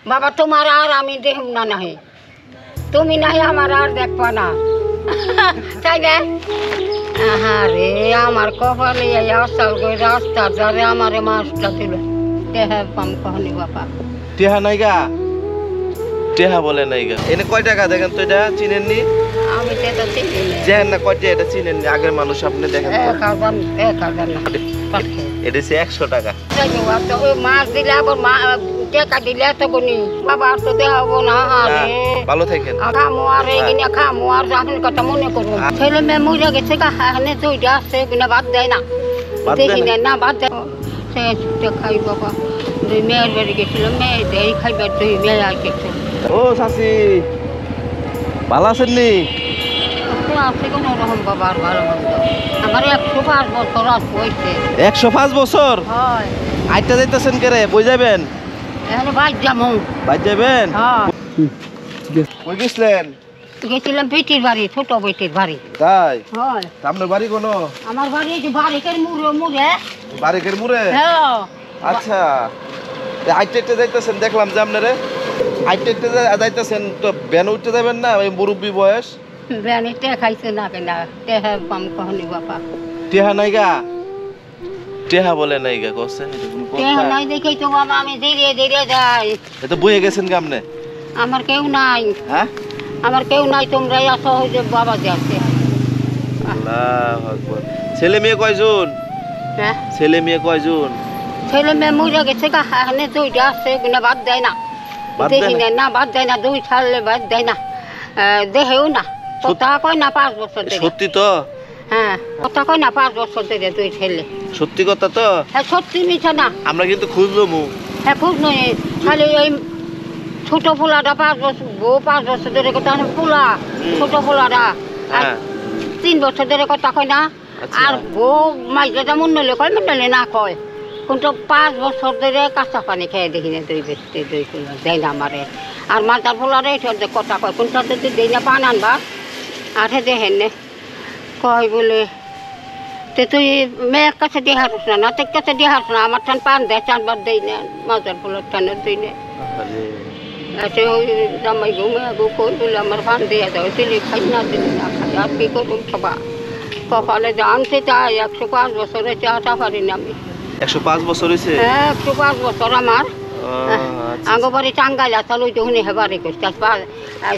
বাবা তোমার আর আমি দেখব না নাহি তুমি নাই আমার আর দেখবা না তাই না আরে আমার কপালে আসাল গই রাস্তা যারে আমারে মাছটা দিল টেহা পাম কহনি বাবা টেহা নাইগা টেহা বলে নাইগা এনে কয় টাকা দেখেন তো এটা চিনেননি আমি তো চিনি না যেন না কয়টা এটা চিনেননি আগের মানুষ আপনি দেখেন তো 1000 না এটা সে 100 টাকা ওই মাছ দিলে আবার টাকা দিলে তো বনি বাবা তো দেওয়াবো না ভালো থাকেন খামো আর এখানে খামো আর আপনার কথা মনে করবো ছেলে মেয়ে মরে গেছে এখানে দুইটা আছে কিনা বাদ দেয় না দেখি না বাদ দেয় সে খাই বাবা দুই মেয়ের বাড়ি গেছিল মেয়ে দেয় খাইবার দুই মেয়ে আর গেছে ও শাশি ভালো আছেন নি আছে কোনো রকম বাবার ভালো মন্দ আমার 105 বছর আর বয়সে 105 বছর হয় আইটা যাইতেছেন কে রে বই যাবেন এখানে বাইক যাবো বাইক যাবেন হ্যাঁ কই গেছিলেন গেছিলাম বেটির বাড়ি ছোট বেটির বাড়ি তাই হয় আপনার বাড়ি কোন আমার বাড়ি যে বাড়িকের মুড়ে বাড়িকের মুড়ে হ্যাঁ আচ্ছা আইটা যাইতেছেন দেখলাম যে আপনারে আইটা যাইতেছেন তো ব্যান উঠতে যাবেন না ওই মুরব্বী বয়স ব্যানে টে খাইছে না কেনা টেহা পাম কহনি বাবা টেহা নাইগা টেহা বলে নাইগা কসে টেহা নাই দেখেই তো বাবা আমি ধীরে ধীরে যাই এটা বইয়ে গেছেন কেমনে আমার কেউ নাই হ্যাঁ আমার কেউ নাই তোমরাই আসো যে বাবা যাচ্ছে আল্লাহু আকবার ছেলে মেয়ে কয়জন হ্যাঁ ছেলে মেয়ে কয়জন ছেলে মেয়ে মরে গেছে এখানে দুইটা আছে কিনা বাদ দেয় না বাদ দেয় দেখি না বাদ দেয় না 2 সাল বাদ দেয় না দেহেও না কথা কয় না 5 বছর ধরে সত্যি তো হ্যাঁ কথা কয় না 5 বছর ধরে দুই ছেলে সত্যি কথা তো হ্যাঁ সত্যি মিছে না আমরা কিন্তু খুঁজলমু হ্যাঁ খুব নয় খালি এই ছোট পোলাটা 5 বছর বউ 5 বছর ধরে কথা পোলা ছোট পোলাটা আর 3 বছর ধরে কথা কয় না আর বউ মাইটা মন্ডলে কয় মন্ডলে না কয় কিন্তু 5 বছর ধরে কাঁচা পানি খেয়ে দেখি না দুই ব্যক্তি দুই পোলা দেয় না আমারে আর মাতার পোলারে কথা কয় কোনটা যদি দেই না পান আনবা আর দেখেন নে কয় বলে তে তুই মেয়ের কাছে দিয়ে হারস না তোর কাছে দিয়ে হারস না আমার টান পান দেয় 4 বার দেই না মাতার পোলার টানের দিই না আচ্ছা ওই জামাই ঘুমে কই বলে আমার পান দিয়ে দাও দিলে খাই না দিলে না খাই আর কি করুন সবা কপালে জানতে চাই 105 বছরে চাটা পারি না আমি 105 বছর হইছে 105 বছর আমার আঙ্গবাড়ি টাঙ্গাইল আসলে ওই যখন হেবারে করছে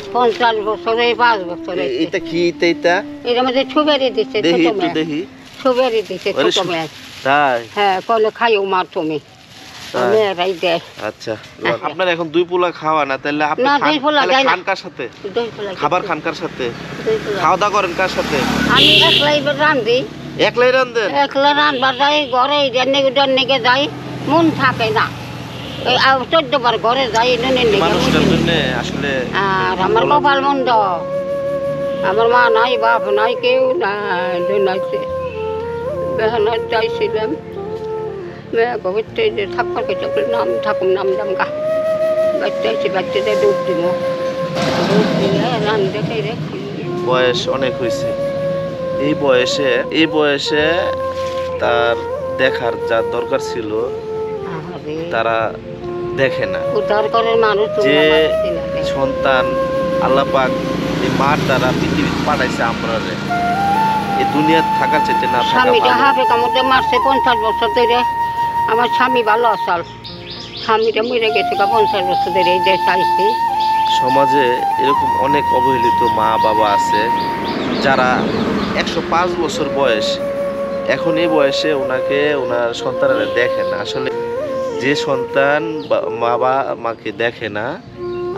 50 বছরে 5 বছরে এটা কি এটা এর মধ্যে ছুবেরি দিচ্ছে দেখি ছোট একটু মেয়ে দেখি ছুবেরি দিচ্ছে ছোট মেয়ে তাই হ্যাঁ কলে খাইও মার তুমি মেয়েরাই দেয় আচ্ছা আপনার এখন দুই পোলা খাওয়া না তাহলে আপনি না, দুই পোলা দেয় না। খান কার সাথে দুই পোলা খাবার খান কার সাথে দুই পোলা। খাওয়া দাওয়া করেন কার সাথে আমি একলাই রান্ধি একলাই রান্ধেন একলা রান্ধবার যাই ঘরে ডেকে যাই মন থাকে না এই 14 বার ঘরে যাই মানুষটার জন্য আসলে আর আমার কপাল মন্দ আমার মা নাই বাপ নাই কেউ নাই জন্মাইছে বেহানার চাইছিলাম মেয়ে গভীরতে যে থাকবার কে চকলে নাম ঠাকুর নাম দাম গা বাচ্চাইছি বাচ্চাদের দুধ দিব দুধ দিলে রান দেখে রেখি বয়স অনেক হয়েছে এই বয়সে তার দেখার যা দরকার ছিল তারা দেখে না উদ্ধার করার মানুষ যে সন্তান আল্লাহ পাক এই মার দ্বারা পৃথিবীতে পাঠাইছে আমরা এই দুনিয়াতে থাকার চাইতে না থাকা স্বামীটা হাফে কামড়ে মারছে 50 বছর ধরে আমার স্বামী ভালো আসাল স্বামীটা মরে গেছে 50 বছর ধরে এই দেশ আইছি সমাজে এরকম অনেক অবহেলিত মা বাবা আছে যারা 105 বছর বয়স এখন এই বয়সে ওনাকে ওনার সন্তানেরা দেখে না আসলে যে সন্তান বাবা মাকে দেখে না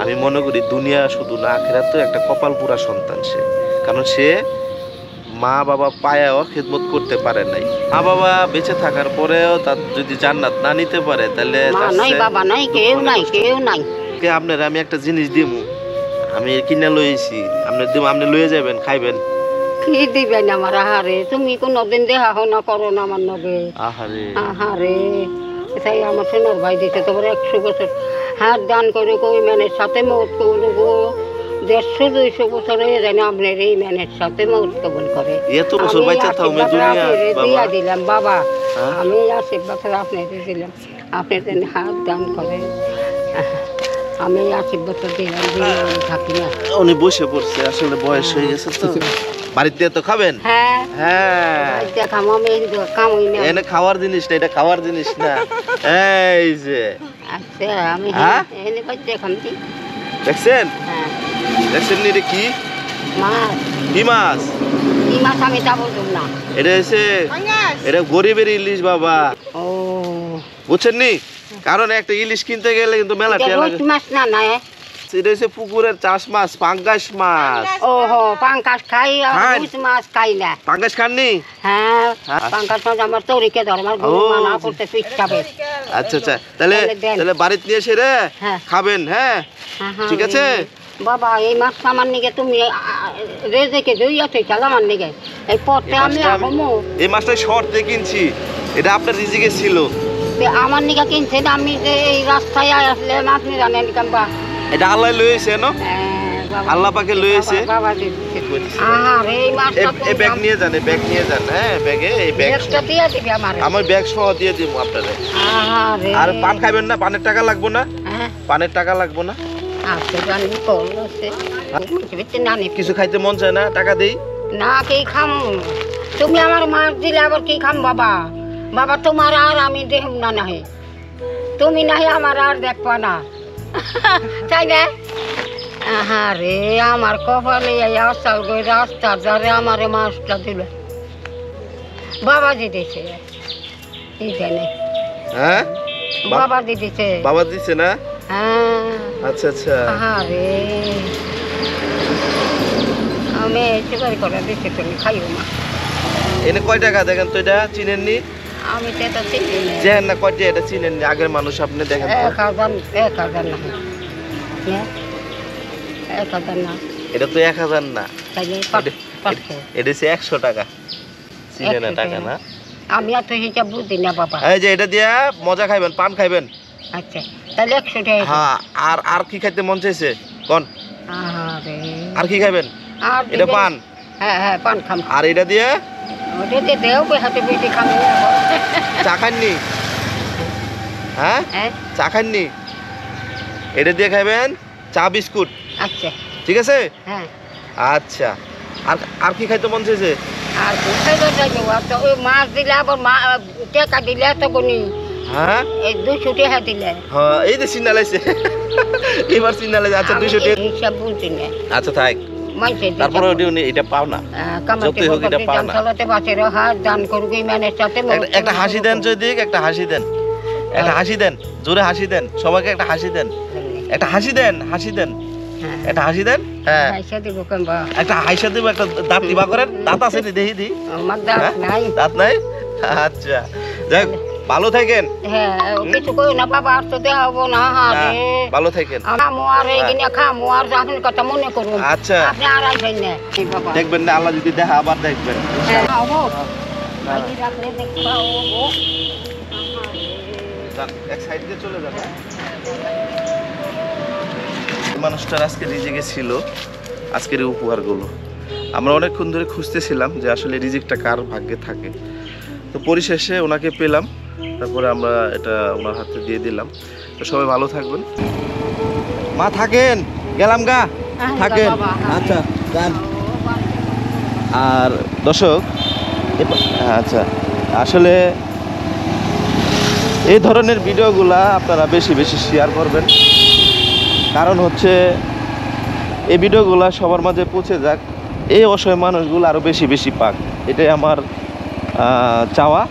আমি মনে করি দুনিয়া শুধু না আখিরাত তো একটা কপাল পুরা সন্তান সে কারণ সে মা বাবা পায়াও খেদমত করতে পারে নাই মা বাবা বেঁচে থাকার পরেও তার যদি জান্নাত না নিতে পারে তাহলে বাবা নাই কেউ নাই আপনার আমি একটা জিনিস দিমু আমি কিনে লইছি আপনি লয়ে যাবেন খাইবেন কি দিবেন আমার আহারে তুমি কোনদিন দেখা না করো না আমার নবে আহারে তাই আমার সোনার ভাই দিতে তোমার 100 বছর হাত দান করে কই ম্যানের সাথে মত করবো 150-200 বছর হয়ে যায় না আপনার এই ম্যানের সাথে মত কবুল করে এত বছর বাইচা থাও মে দুনিয়া দিয়া দিলাম বাবা আমি আশীর্বাদ আপনাকে দিলাম আপনি যেন হাত দান করে আমি 80 বছর দিলাম থাকি না। উনি বসে পড়ছে, আসলে বয়স হয়ে গেছে তো। বাড়িতে তো খাবেন? হ্যাঁ হ্যাঁ, বাড়িতে খাবো, আমি কামই না। এনে খাওয়ার জিনিস না, এটা খাওয়ার জিনিস না। এই যে আচ্ছা আমি হ্যাঁ? এনে বাড়িতে খামছি। দেখছেন, হ্যাঁ দেখছেন নি, এটা কি মাছ, কি মাছ? কি মাছ আমি তা বলতাম না। এটা হচ্ছে, এটা গরিবের ইলিশ বাবা, ও বুঝছেন নি? কারণ একটা ইলিশ কিনতে গেলে কিন্তু মেলা এটা টাকা রোজ লাগে। মাছ না না এটা হচ্ছে পুকুরের চাষ মাছ, পাঙ্গাস মাছ। ওহো পাঙ্কাশ খাই আর খান? রোজ মাছ খাই না। পাঙ্গাস খাননি? হ্যাঁ হ্যাঁ। পাঙ্কাশ মাছ আমার তরিকে ধর, আমার গরু ও। মানা করতে পিছাবে। আচ্ছা আচ্ছা, তাহলে তাহলে দেন। তাহলে বাড়িতে নিয়ে এসে রে হ্যাঁ। খাবেন। হ্যাঁ ঠিক আছে। বাবা এই মাছ আমার নিকে তুমি রেজেকে জইয়াতে চালা আমার নিকে এই পথে আমি আহমো এই মাছটা শর্টে কিনছি, এটা আপনার রিজিকে ছিল। আমার নিকে কিনছে না, আমি যে এই রাস্তায় আসলে মাছ নিয়ে জানেন কাম্বা। এটা আল্লাহ লয়েছে না, আল্লাহ পাকে লয়েছে। বাবা দিচ্ছে আর এই মাছটা এই ব্যাগ নিয়ে যান, এই ব্যাগ নিয়ে যান। হ্যাঁ ব্যাগে এই ব্যাগ একটা দিয়ে দিবি আমার। আমার ব্যাগ সহ দিয়ে দিব আপনারে। আরে আর পান খাবেন না? পানের টাকা লাগবো না? হ্যাঁ পানের টাকা লাগবো না? আচ্ছা জানি কল আছে বুঝতে না নি কিছু খাইতে মন চায় না, টাকা দেই। না কি খাম, তুমি আমার মাছ দিলে আবার কি খাম বাবা। বাবা তোমার আর আমি দেখব না নাহি, তুমি নাহি আমার আর দেখবা না, তাই না? আহারে আমার কপালে এই আসাল গই রাস্তার ধারে আমারে মাছটা দিল, বাবা দিতেছে এই জানে, হ্যাঁ বাবা দিতেছে। বাবা দিছে না? হ্যাঁ আচ্ছা আচ্ছা। আহারে আমি একেবারে করে দিচ্ছি, তুমি খাইও না। এনে কয় টাকা দেখেন তো, এটা চিনেননি? আমি তো এটা চিনি না। যেন না কয়টা, এটা চিনেননি? আগের মানুষ আপনি দেখেন তো। 1000 না, 1000 না, এটা তো 1000 না, তাইলে এটা 500। এটা হচ্ছে 100 টাকা। চিনে না 100 টাকা না? আমি এত হিসাব বুঝি না বাবা। এই যে এটা দিয়া মজা খাইবেন, পান খাইবেন। আচ্ছা তাহলে 100 টাকা। হ্যাঁ, আর আর কি খাইতে মন চাইছে কোন? আরে আর কি খাইবেন? আর এটা পান। হ্যাঁ হ্যাঁ পান খাম। আর এটা দিয়ে ওটা দিয়ে দেও হাতে বেশি খাম না। চা খাননি? হ্যাঁ হ্যাঁ চা খাননি? এটা দিয়ে খাইবেন চা বিস্কুট, আচ্ছা ঠিক আছে? হ্যাঁ। আচ্ছা, আর আর কি খাইতে মন চাইছে? আর কোথায় যাইবো, আর তো ওই মাছ দিলে আবার টাকা দিলে তো কোনি হ্যাঁ এই 200 টাকা দিলে। হ্যাঁ, এই যে সিগনালাইছে, এবার সিগনালাইছে। আচ্ছা 200 টাকা। হিসাব বুঝি না। আচ্ছা থাক, মাইছে তারপরে ওটা এটা পাও না। কামাতে যতই হোক এটা পাও না। চলাতে বাঁচের হাত দান করুক ইমানের সাথে। একটা হাসি দেন চৈদিক, একটা হাসি দেন, একটা হাসি দেন, জোরে হাসি দেন, সবাইকে একটা হাসি দেন, একটা হাসি দেন, হাসি দেন, একটা হাসি দেন। হ্যাঁ হাসি দিব কেমবা, একটা হাসি দিব, একটা দাঁত দিবা করেন। দাঁত আছে নি দেখি দি? আমার দাঁত নাই। দাঁত নাই? আচ্ছা যাক, ভালো থাকেন। হ্যাঁ কিছু কই না বাবা, আর তো দেওয়া হবো না। হ্যাঁ, ভালো থাকেন। খামো আর এইখানে খামো আর আপনার কথা মনে করুন। আচ্ছা আপনি আর আসবেন না বাবা। দেখবেন না, আল্লাহ যদি দেখা আবার দেখবেন। হ্যাঁ হবো বাকি রাখলে দেখবা হবো। যান, এক সাইড দিয়ে চলে যান। মানুষটার আজকে রিজিকে ছিল আজকের এই উপহারগুলো। আমরা অনেকক্ষণ ধরে খুঁজতেছিলাম যে আসলে রিজিকটা কার ভাগ্যে থাকে, তো পরিশেষে ওনাকে পেলাম। তারপরে আমরা এটা ওনার হাতে দিয়ে দিলাম। তো সবাই ভালো থাকবেন। মা থাকেন, গেলাম গা, থাকেন। আচ্ছা যান। আর দর্শক, আচ্ছা আসলে এই ধরনের ভিডিওগুলা আপনারা বেশি বেশি শেয়ার করবেন, কারণ হচ্ছে এই ভিডিওগুলা সবার মাঝে পৌঁছে যাক, এই অসহায় মানুষগুলো আরও বেশি বেশি পাক, এটাই আমার চাওয়া।